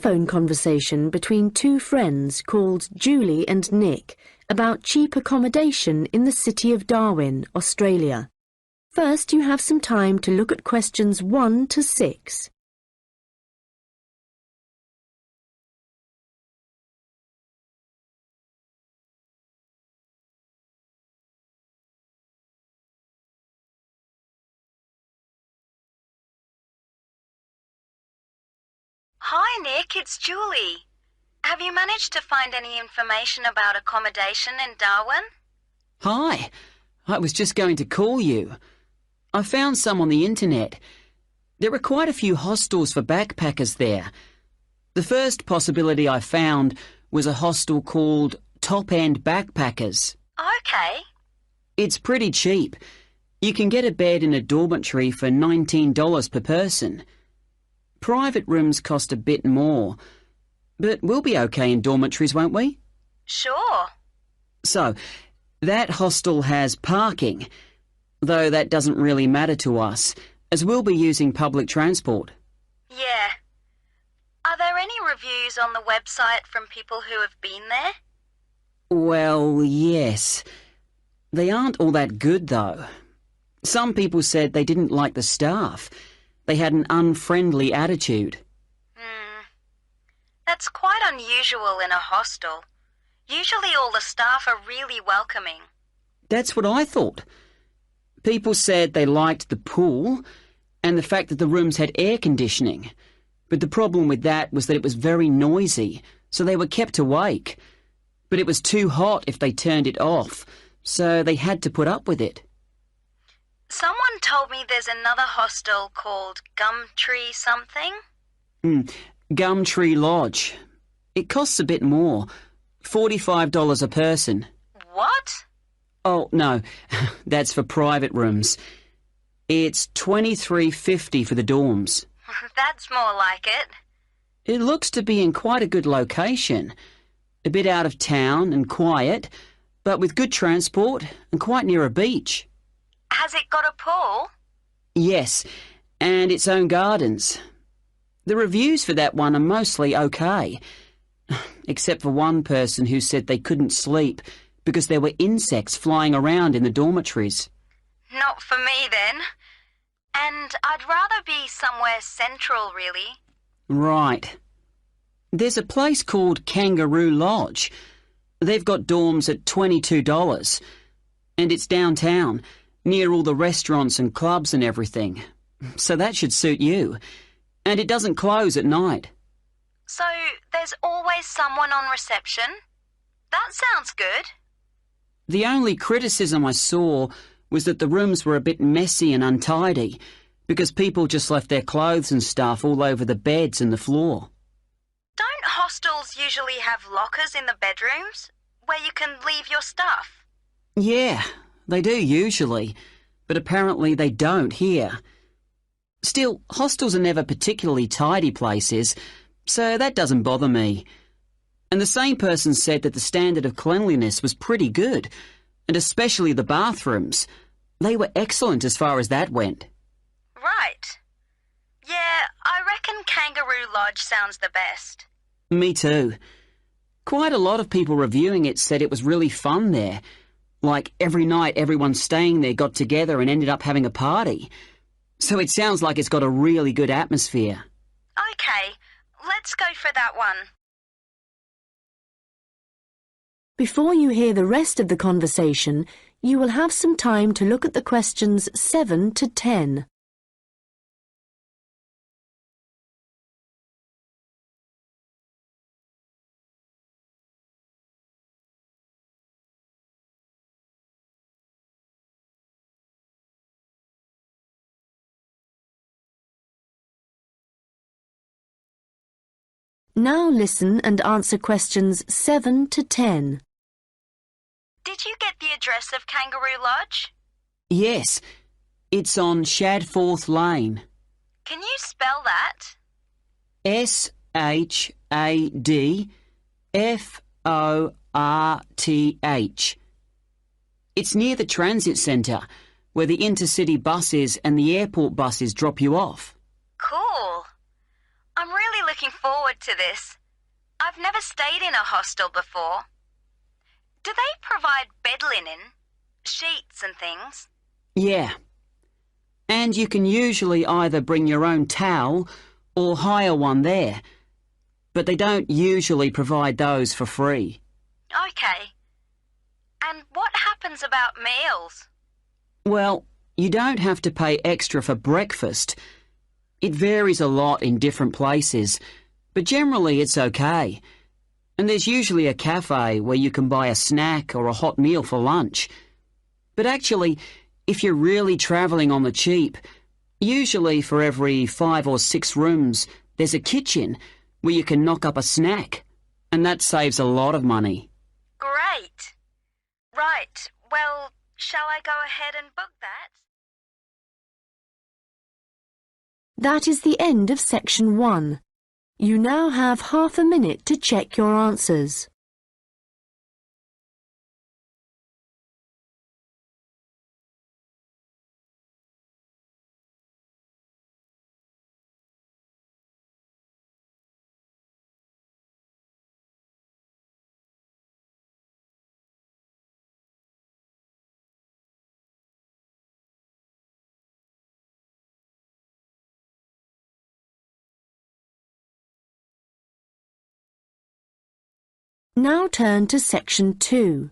telephone conversation between two friends called Julie and Nick about cheap accommodation in the city of Darwin, Australia. First, you have some time to look at questions 1 to 6. Hi Nick, it's Julie. Have you managed to find any information about accommodation in Darwin? Hi, I was just going to call you. I found some on the internet. There are quite a few hostels for backpackers there. The first possibility I found was a hostel called Top End Backpackers. Okay. It's pretty cheap. You can get a bed in a dormitory for $19 per person. Private rooms cost a bit more, but we'll be okay in dormitories, won't we? Sure. So, that hostel has parking, though that doesn't really matter to us, as we'll be using public transport. Yeah. Are there any reviews on the website from people who have been there? Well, yes. They aren't all that good, though. Some people said they didn't like the staff. They had an unfriendly attitude. That's quite unusual in a hostel. Usually all the staff are really welcoming. That's what I thought. People said they liked the pool and the fact that the rooms had air conditioning. But the problem with that was that it was very noisy, so they were kept awake. But it was too hot if they turned it off, so they had to put up with it. Someone told me there's another hostel called Gumtree something. Gumtree Lodge. It costs a bit more, $45 a person. What? Oh, no, that's for private rooms. It's $23.50 for the dorms. That's more like it. It looks to be in quite a good location. A bit out of town and quiet, but with good transport and quite near a beach. Has it got a pool? Yes, and its own gardens. The reviews for that one are mostly okay, except for one person who said they couldn't sleep because there were insects flying around in the dormitories. Not for me then. And I'd rather be somewhere central, really. Right. There's a place called Kangaroo Lodge. They've got dorms at $22, and it's downtown, near all the restaurants and clubs and everything. So that should suit you. And it doesn't close at night. So there's always someone on reception? That sounds good. The only criticism I saw was that the rooms were a bit messy and untidy, because people just left their clothes and stuff all over the beds and the floor. Don't hostels usually have lockers in the bedrooms, where you can leave your stuff? Yeah, they do usually, but apparently they don't here. Still, hostels are never particularly tidy places, so that doesn't bother me. And the same person said that the standard of cleanliness was pretty good, and especially the bathrooms. They were excellent as far as that went. Right. Yeah, I reckon Kangaroo Lodge sounds the best. Me too. Quite a lot of people reviewing it said it was really fun there. Like every night everyone staying there got together and ended up having a party. So it sounds like it's got a really good atmosphere. Okay, let's go for that one. Before you hear the rest of the conversation, you will have some time to look at the questions 7 to 10. Now listen and answer questions 7 to 10. Did you get the address of Kangaroo Lodge? Yes, it's on Shadforth Lane. Can you spell that? Shadforth. It's near the transit centre, where the intercity buses and the airport buses drop you off. Cool. I'm really looking forward to this. I've never stayed in a hostel before. Do they provide bed linen, sheets and things? Yeah. And you can usually either bring your own towel or hire one there. But they don't usually provide those for free. Okay. And what happens about meals? Well, you don't have to pay extra for breakfast. It varies a lot in different places, but generally it's okay. And there's usually a cafe where you can buy a snack or a hot meal for lunch. But actually, if you're really travelling on the cheap, usually for every 5 or 6 rooms, there's a kitchen where you can knock up a snack, and that saves a lot of money. Great. Right, well, shall I go ahead and book that? That is the end of section 1. You now have half a minute to check your answers. Now turn to section 2.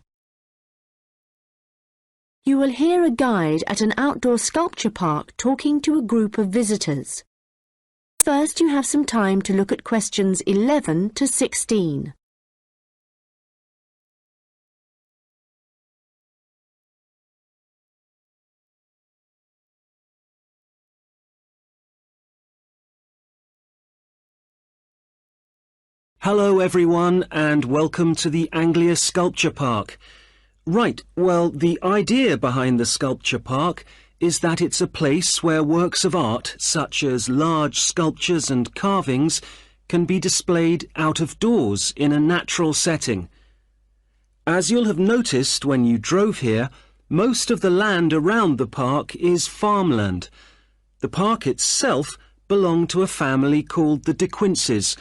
You will hear a guide at an outdoor sculpture park talking to a group of visitors. First, you have some time to look at questions 11 to 16. Hello everyone and welcome to the Anglia Sculpture Park. Right, well the idea behind the sculpture park is that it's a place where works of art such as large sculptures and carvings can be displayed out of doors in a natural setting. As you'll have noticed when you drove here, most of the land around the park is farmland. The park itself belonged to a family called the De Quinces,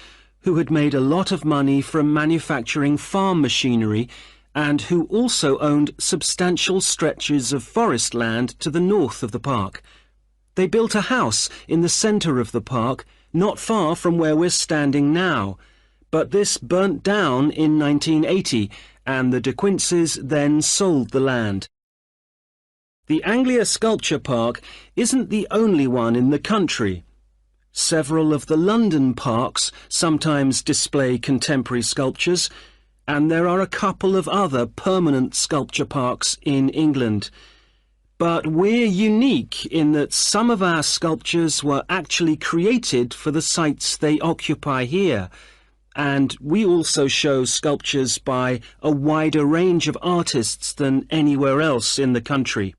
who had made a lot of money from manufacturing farm machinery and who also owned substantial stretches of forest land to the north of the park. They built a house in the centre of the park, not far from where we're standing now, but this burnt down in 1980 and the De Quinces then sold the land. The Anglia Sculpture Park isn't the only one in the country. Several of the London parks sometimes display contemporary sculptures, and there are a couple of other permanent sculpture parks in England. But we're unique in that some of our sculptures were actually created for the sites they occupy here, and we also show sculptures by a wider range of artists than anywhere else in the country.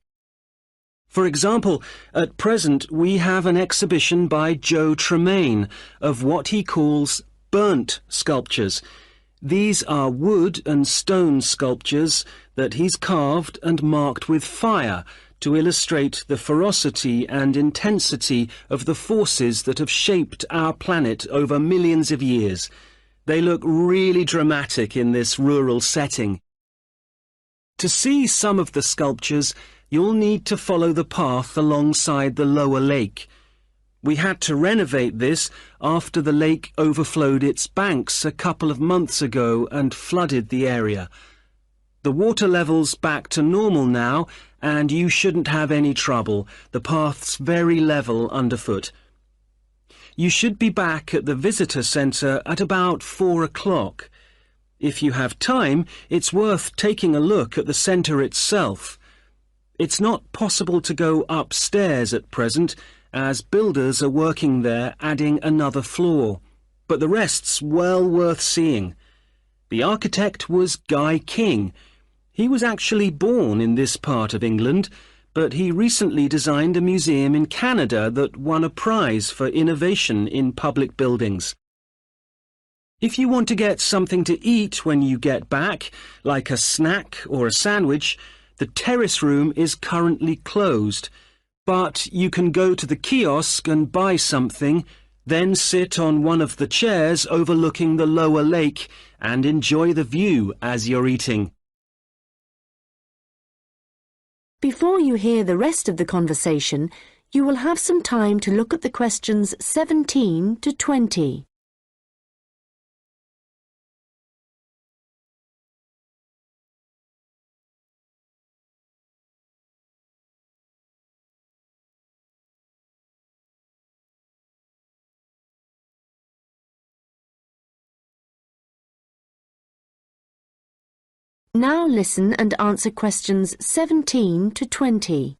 For example, at present we have an exhibition by Joe Tremaine of what he calls burnt sculptures. These are wood and stone sculptures that he's carved and marked with fire to illustrate the ferocity and intensity of the forces that have shaped our planet over millions of years. They look really dramatic in this rural setting. To see some of the sculptures, you'll need to follow the path alongside the lower lake. We had to renovate this after the lake overflowed its banks a couple of months ago and flooded the area. The water level's back to normal now, and you shouldn't have any trouble. The path's very level underfoot. You should be back at the visitor centre at about 4 o'clock. If you have time, it's worth taking a look at the centre itself. It's not possible to go upstairs at present, as builders are working there adding another floor, but the rest's well worth seeing. The architect was Guy King. He was actually born in this part of England, but he recently designed a museum in Canada that won a prize for innovation in public buildings. If you want to get something to eat when you get back, like a snack or a sandwich, the terrace room is currently closed, but you can go to the kiosk and buy something, Then sit on one of the chairs overlooking the lower lake and enjoy the view as you're eating. Before you hear the rest of the conversation, you will have some time to look at the questions 17 to 20. Now listen and answer questions 17 to 20.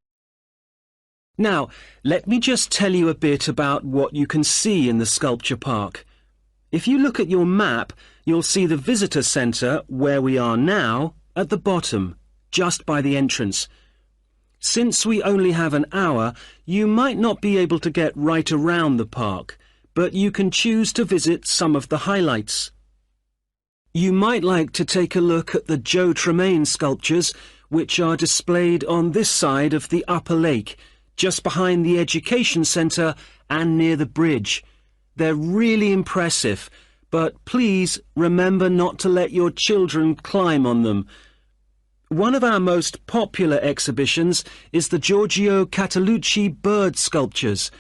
Now, let me just tell you a bit about what you can see in the sculpture park. If you look at your map, you'll see the visitor centre, where we are now, at the bottom, just by the entrance. Since we only have an hour, you might not be able to get right around the park, but you can choose to visit some of the highlights. You might like to take a look at the Joe Tremaine sculptures, which are displayed on this side of the upper lake, just behind the Education Centre and near the bridge. They're really impressive, but please remember not to let your children climb on them. One of our most popular exhibitions is the Giorgio Catalucci bird sculptures.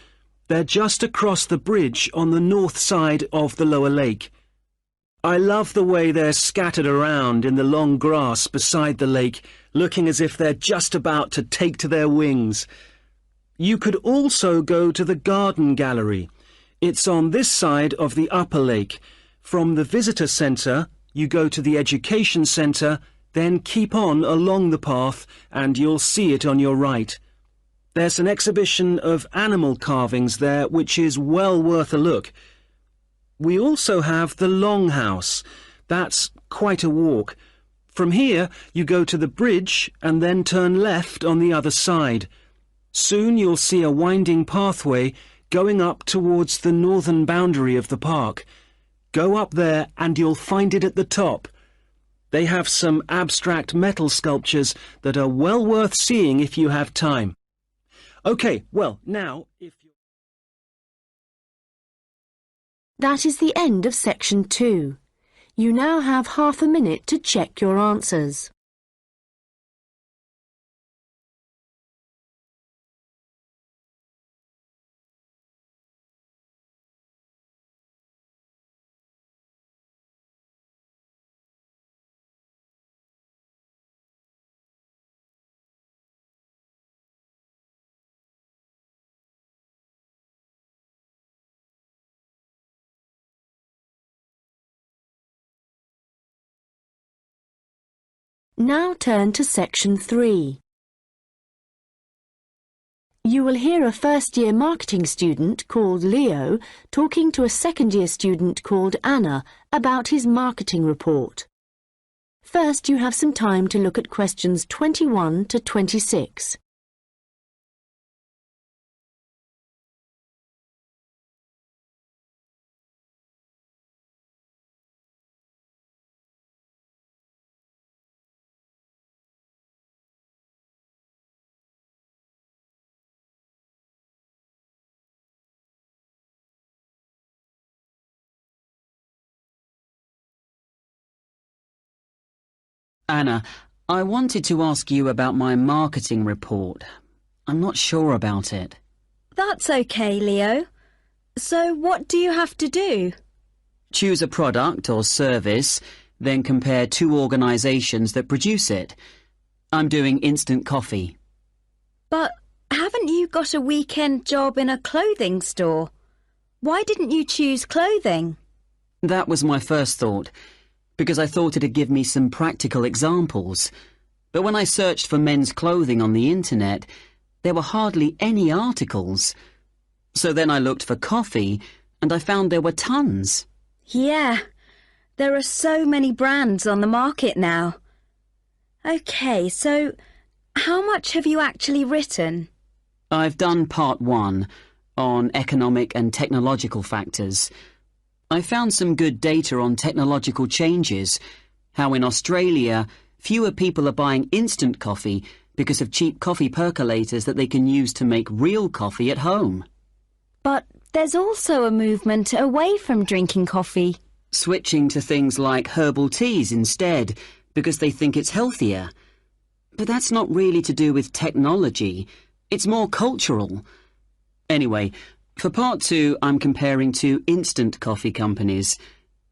They're just across the bridge on the north side of the lower lake. I love the way they're scattered around in the long grass beside the lake, looking as if they're just about to take to their wings. You could also go to the garden gallery. It's on this side of the upper lake. From the visitor centre, you go to the education centre, then keep on along the path and you'll see it on your right. There's an exhibition of animal carvings there which is well worth a look. We also have the Longhouse. That's quite a walk. From here, you go to the bridge and then turn left on the other side. Soon you'll see a winding pathway going up towards the northern boundary of the park. Go up there and you'll find it at the top. They have some abstract metal sculptures that are well worth seeing if you have time. OK, well, now, if you... That is the end of section 2. You now have half a minute to check your answers. Now turn to section 3. You will hear a first-year marketing student called Leo talking to a second-year student called Anna about his marketing report. First, you have some time to look at questions 21 to 26. Anna, I wanted to ask you about my marketing report. I'm not sure about it. That's okay, Leo. So what do you have to do? Choose a product or service, then compare two organisations that produce it. I'm doing instant coffee. But haven't you got a weekend job in a clothing store? Why didn't you choose clothing? That was my first thought, because I thought it'd give me some practical examples. But when I searched for men's clothing on the internet, there were hardly any articles. So then I looked for coffee, and I found there were tons. Yeah, there are so many brands on the market now. OK, so how much have you actually written? I've done part 1 on economic and technological factors. I found some good data on technological changes, how in Australia fewer people are buying instant coffee because of cheap coffee percolators that they can use to make real coffee at home. But there's also a movement away from drinking coffee. Switching to things like herbal teas instead, because they think it's healthier. But that's not really to do with technology. It's more cultural. Anyway, for part 2, I'm comparing 2 instant coffee companies,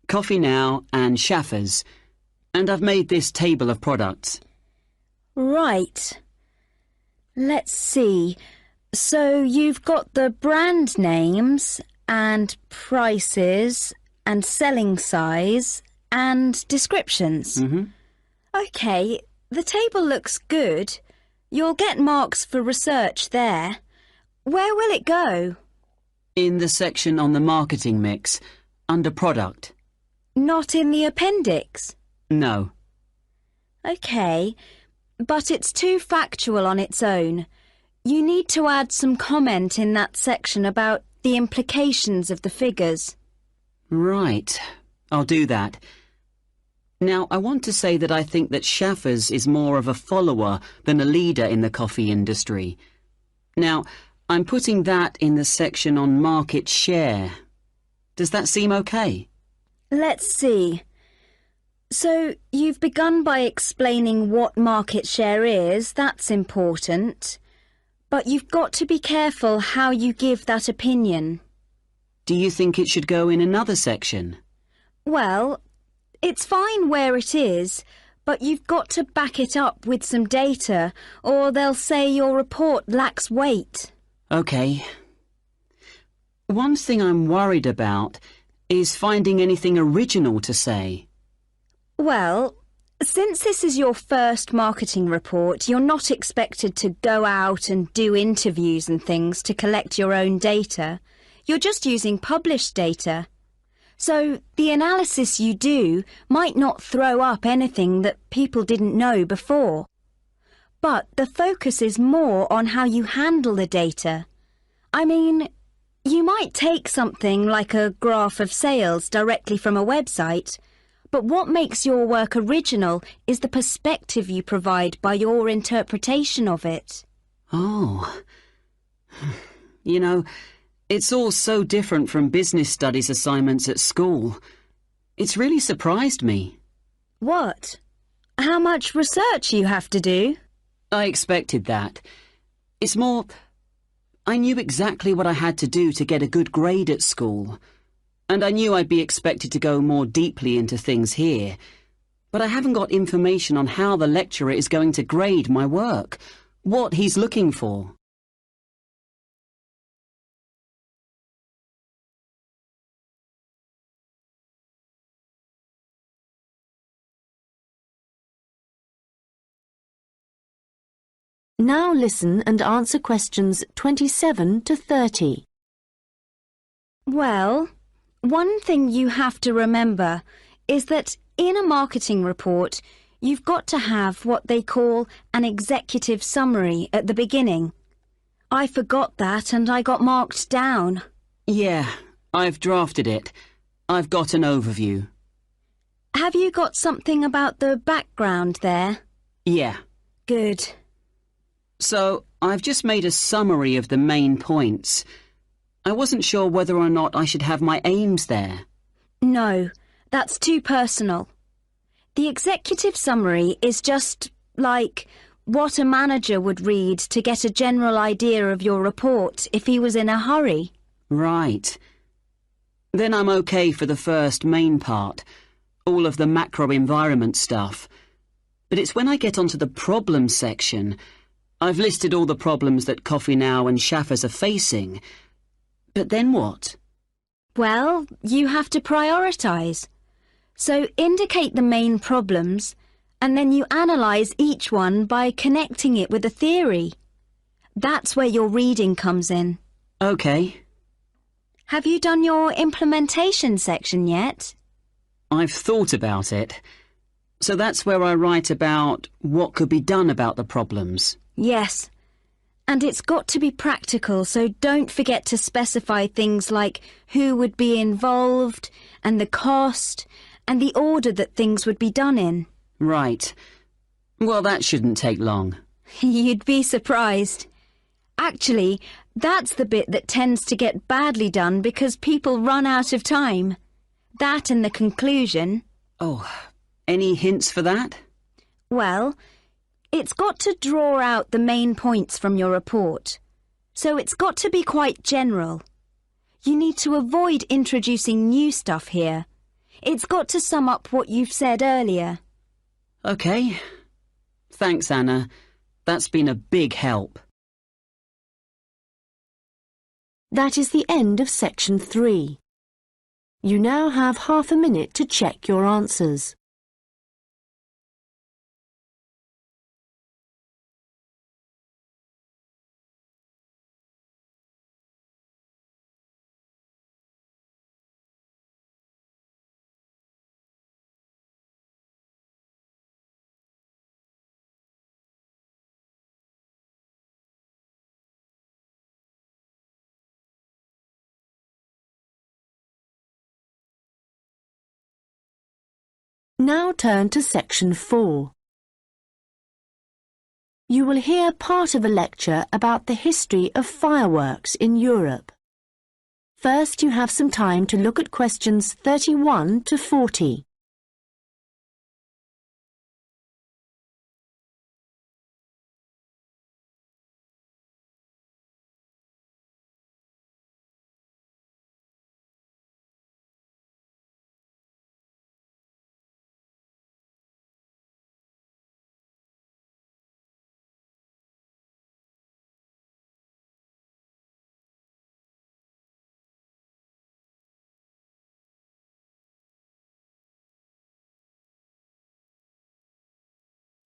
Coffee Now and Schaffers, and I've made this table of products. Right. Let's see. So you've got the brand names and prices and selling size and descriptions. OK, the table looks good. You'll get marks for research there. Where will it go? In the section on the marketing mix, under product. Not in the appendix? No. OK, but it's too factual on its own. You need to add some comment in that section about the implications of the figures. Right. I'll do that. Now, I want to say that I think that Schaffers is more of a follower than a leader in the coffee industry. Now, I'm putting that in the section on market share. Does that seem okay? Let's see. So, you've begun by explaining what market share is. That's important. But you've got to be careful how you give that opinion. Do you think it should go in another section? Well, it's fine where it is, but you've got to back it up with some data, or they'll say your report lacks weight. OK. One thing I'm worried about is finding anything original to say. Well, since this is your first marketing report, you're not expected to go out and do interviews and things to collect your own data. You're just using published data. So the analysis you do might not throw up anything that people didn't know before. But the focus is more on how you handle the data. I mean, you might take something like a graph of sales directly from a website, but what makes your work original is the perspective you provide by your interpretation of it. Oh. You know, it's all so different from business studies assignments at school. It's really surprised me. What? How much research you have to do? I expected that. It's more, I knew exactly what I had to do to get a good grade at school. And I knew I'd be expected to go more deeply into things here. But I haven't got information on how the lecturer is going to grade my work, what he's looking for. Now listen and answer questions 27 to 30. Well, one thing you have to remember is that in a marketing report, you've got to have what they call an executive summary at the beginning. I forgot that and I got marked down. Yeah, I've drafted it. I've got an overview. Have you got something about the background there? Yeah. Good. So, I've just made a summary of the main points. I wasn't sure whether or not I should have my aims there. No, that's too personal. The executive summary is just like what a manager would read to get a general idea of your report if he was in a hurry. Right. Then I'm okay for the first main part, all of the macro environment stuff. But it's when I get onto the problem section, I've listed all the problems that Coffee Now and Schaffers are facing. But then what? Well, you have to prioritise. So indicate the main problems, and then you analyse each one by connecting it with a theory. That's where your reading comes in. OK. Have you done your implementation section yet? I've thought about it. So that's where I write about what could be done about the problems. Yes. And it's got to be practical, so don't forget to specify things like who would be involved, and the cost, and the order that things would be done in. Right. Well, that shouldn't take long. You'd be surprised. Actually, that's the bit that tends to get badly done because people run out of time. That and the conclusion. Oh, any hints for that? Well, it's got to draw out the main points from your report. So it's got to be quite general. You need to avoid introducing new stuff here. It's got to sum up what you've said earlier. OK. Thanks, Anna. That's been a big help. That is the end of section 3. You now have half a minute to check your answers. Now turn to section 4. You will hear part of a lecture about the history of fireworks in Europe. First, you have some time to look at questions 31 to 40.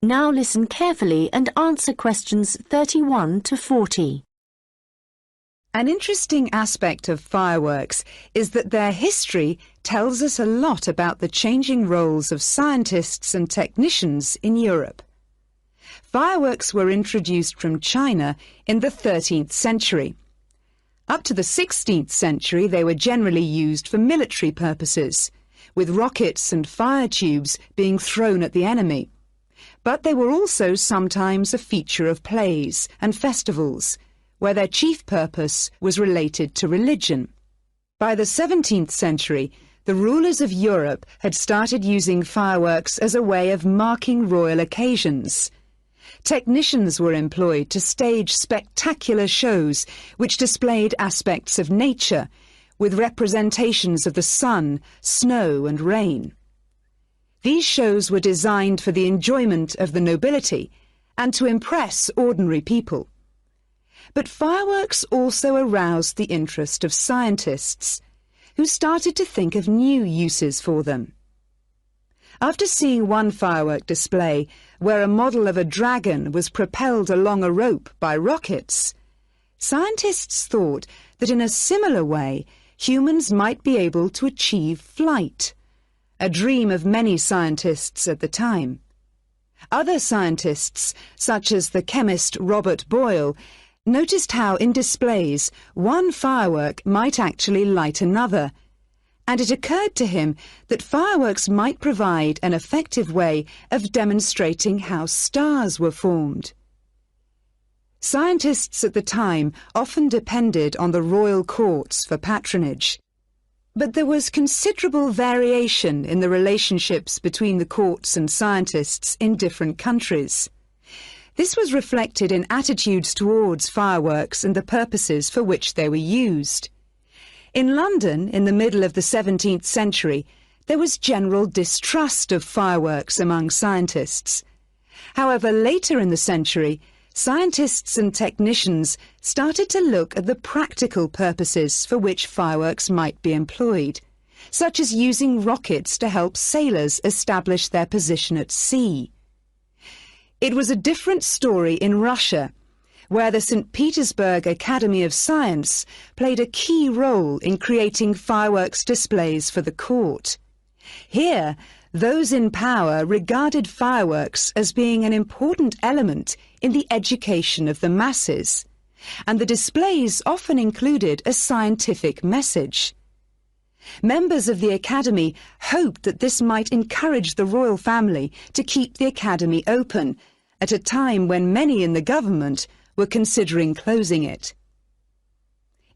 Now listen carefully and answer questions 31 to 40. An interesting aspect of fireworks is that their history tells us a lot about the changing roles of scientists and technicians in Europe. Fireworks were introduced from China in the 13th century. Up to the 16th century, they were generally used for military purposes, with rockets and fire tubes being thrown at the enemy. But they were also sometimes a feature of plays and festivals, where their chief purpose was related to religion. By the 17th century, the rulers of Europe had started using fireworks as a way of marking royal occasions. Technicians were employed to stage spectacular shows which displayed aspects of nature, with representations of the sun, snow and rain. These shows were designed for the enjoyment of the nobility and to impress ordinary people. But fireworks also aroused the interest of scientists, who started to think of new uses for them. After seeing one firework display where a model of a dragon was propelled along a rope by rockets, scientists thought that in a similar way humans might be able to achieve flight, a dream of many scientists at the time. Other scientists, such as the chemist Robert Boyle, noticed how in displays one firework might actually light another, and it occurred to him that fireworks might provide an effective way of demonstrating how stars were formed. Scientists at the time often depended on the royal courts for patronage. But there was considerable variation in the relationships between the courts and scientists in different countries. This was reflected in attitudes towards fireworks and the purposes for which they were used. In London, in the middle of the 17th century, there was general distrust of fireworks among scientists. However, later in the century, scientists and technicians started to look at the practical purposes for which fireworks might be employed, such as using rockets to help sailors establish their position at sea. It was a different story in Russia, where the St. Petersburg Academy of Science played a key role in creating fireworks displays for the court. Here, those in power regarded fireworks as being an important element in the education of the masses, and the displays often included a scientific message. Members of the Academy hoped that this might encourage the royal family to keep the Academy open, at a time when many in the government were considering closing it.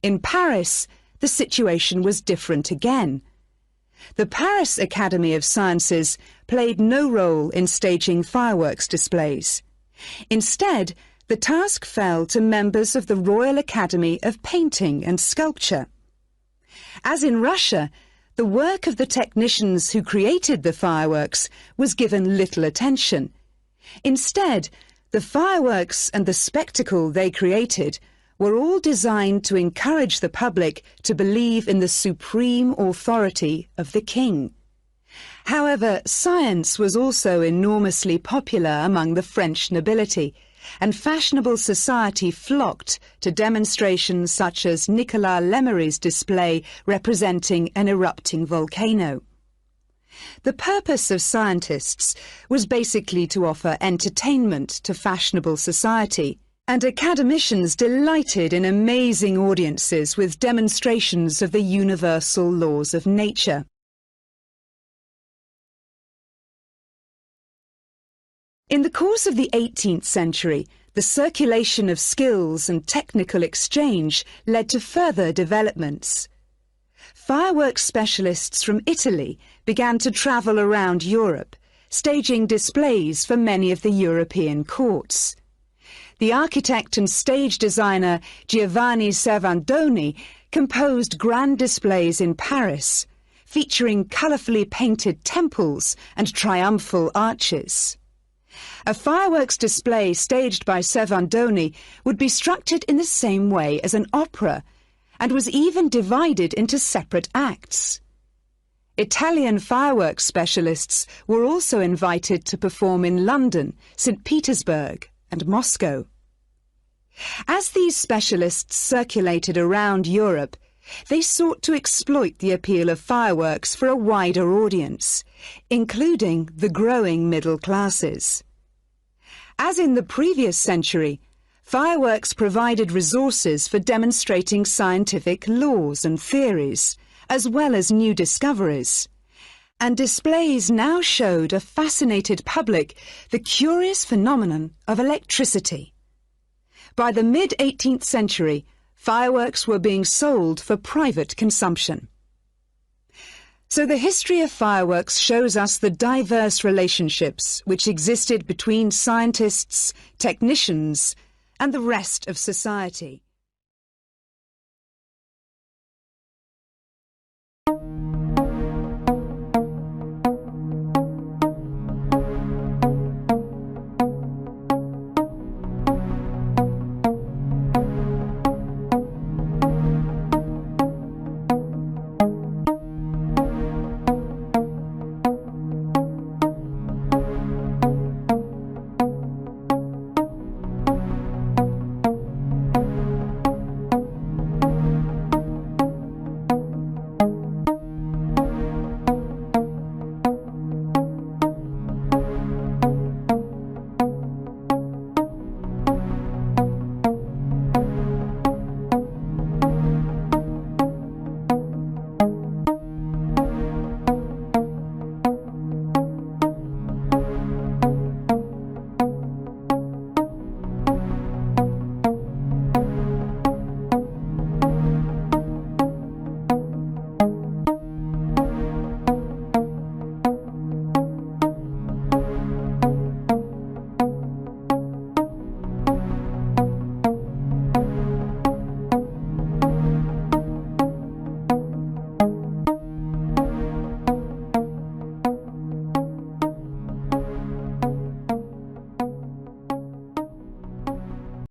In Paris, the situation was different again. The Paris Academy of Sciences played no role in staging fireworks displays. Instead, the task fell to members of the Royal Academy of Painting and Sculpture. As in Russia, the work of the technicians who created the fireworks was given little attention. Instead, the fireworks and the spectacle they created were all designed to encourage the public to believe in the supreme authority of the king. However, science was also enormously popular among the French nobility, and fashionable society flocked to demonstrations such as Nicolas Lemery's display representing an erupting volcano. The purpose of scientists was basically to offer entertainment to fashionable society, and academicians delighted in amazing audiences with demonstrations of the universal laws of nature. In the course of the 18th century, the circulation of skills and technical exchange led to further developments. Fireworks specialists from Italy began to travel around Europe, staging displays for many of the European courts. The architect and stage designer Giovanni Servandoni composed grand displays in Paris, featuring colourfully painted temples and triumphal arches. A fireworks display staged by Servandoni would be structured in the same way as an opera, and was even divided into separate acts. Italian fireworks specialists were also invited to perform in London, St. Petersburg, and Moscow. As these specialists circulated around Europe, they sought to exploit the appeal of fireworks for a wider audience, including the growing middle classes. As in the previous century, fireworks provided resources for demonstrating scientific laws and theories, as well as new discoveries. And displays now showed a fascinated public the curious phenomenon of electricity. By the mid-18th century, fireworks were being sold for private consumption. So the history of fireworks shows us the diverse relationships which existed between scientists, technicians, and the rest of society.